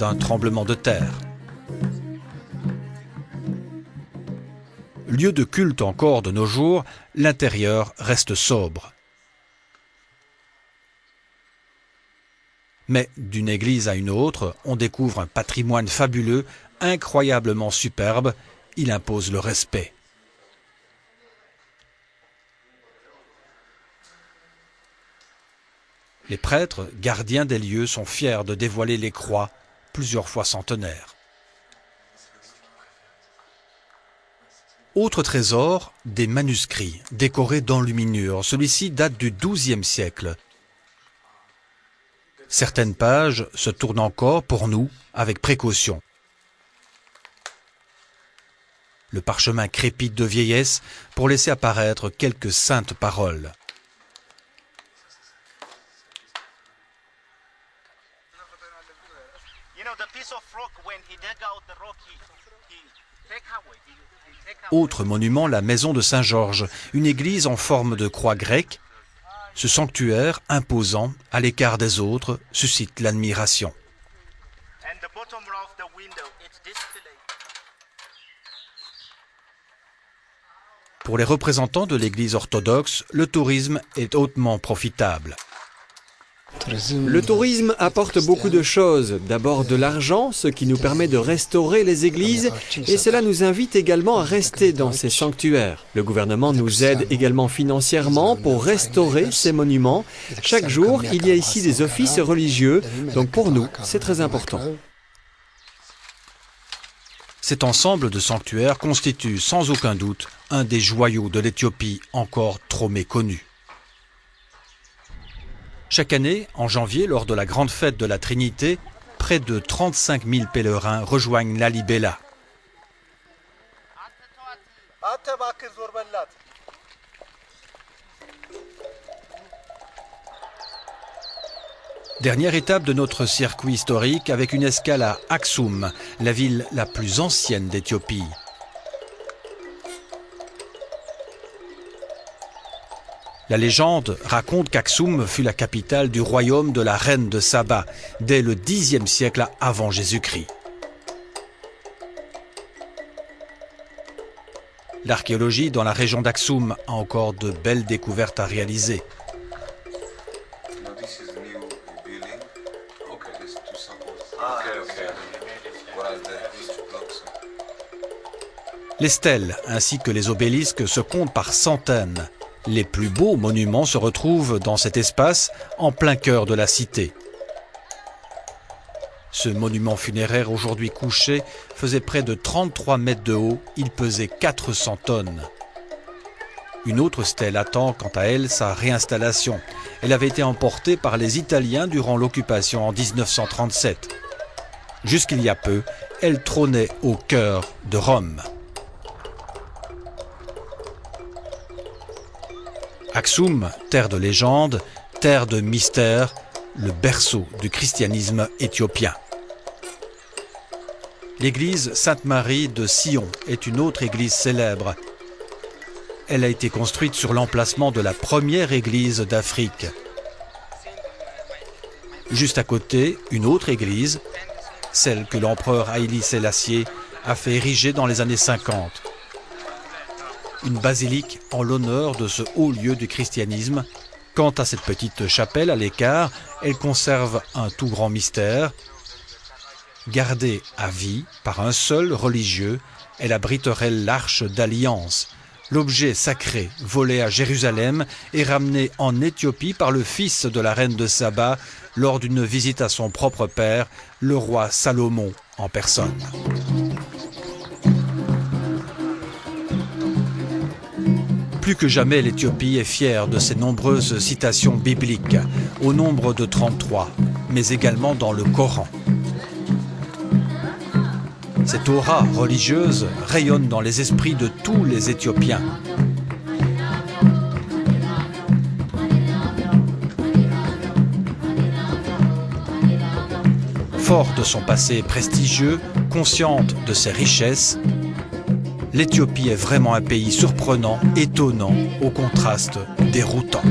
d'un tremblement de terre. Lieu de culte encore de nos jours, l'intérieur reste sobre. Mais d'une église à une autre, on découvre un patrimoine fabuleux, incroyablement superbe. Il impose le respect. Les prêtres, gardiens des lieux, sont fiers de dévoiler les croix, plusieurs fois centenaires. Autre trésor, des manuscrits décorés d'enluminure. Celui-ci date du XIIe siècle. Certaines pages se tournent encore, pour nous, avec précaution. Le parchemin crépite de vieillesse pour laisser apparaître quelques saintes paroles. Autre monument, la maison de Saint-Georges, une église en forme de croix grecque. Ce sanctuaire, imposant, à l'écart des autres, suscite l'admiration. Pour les représentants de l'Église orthodoxe, le tourisme est hautement profitable. Le tourisme apporte beaucoup de choses. D'abord de l'argent, ce qui nous permet de restaurer les églises, et cela nous invite également à rester dans ces sanctuaires. Le gouvernement nous aide également financièrement pour restaurer ces monuments. Chaque jour, il y a ici des offices religieux, donc pour nous, c'est très important. Cet ensemble de sanctuaires constitue sans aucun doute un des joyaux de l'Éthiopie encore trop méconnu. Chaque année, en janvier, lors de la grande fête de la Trinité, près de 35 000 pèlerins rejoignent Lalibela. Dernière étape de notre circuit historique avec une escale à Aksum, la ville la plus ancienne d'Éthiopie. La légende raconte qu'Aksum fut la capitale du royaume de la reine de Saba dès le Xe siècle avant Jésus-Christ. L'archéologie dans la région d'Aksum a encore de belles découvertes à réaliser. Les stèles ainsi que les obélisques se comptent par centaines. Les plus beaux monuments se retrouvent dans cet espace, en plein cœur de la cité. Ce monument funéraire aujourd'hui couché faisait près de 33 mètres de haut, il pesait 400 tonnes. Une autre stèle attend quant à elle sa réinstallation. Elle avait été emportée par les Italiens durant l'occupation en 1937. Jusqu'il y a peu, elle trônait au cœur de Rome. Aksum, terre de légende, terre de mystère, le berceau du christianisme éthiopien. L'église Sainte-Marie de Sion est une autre église célèbre. Elle a été construite sur l'emplacement de la première église d'Afrique. Juste à côté, une autre église, celle que l'empereur Haïli Sélassié a fait ériger dans les années 50. Une basilique en l'honneur de ce haut lieu du christianisme. Quant à cette petite chapelle à l'écart, elle conserve un tout grand mystère. Gardée à vie par un seul religieux, elle abriterait l'arche d'alliance, l'objet sacré volé à Jérusalem et ramené en Éthiopie par le fils de la reine de Saba lors d'une visite à son propre père, le roi Salomon en personne. Plus que jamais, l'Éthiopie est fière de ses nombreuses citations bibliques, au nombre de 33, mais également dans le Coran. Cette aura religieuse rayonne dans les esprits de tous les Éthiopiens. Fort de son passé prestigieux, consciente de ses richesses, l'Éthiopie est vraiment un pays surprenant, étonnant, au contraste déroutant.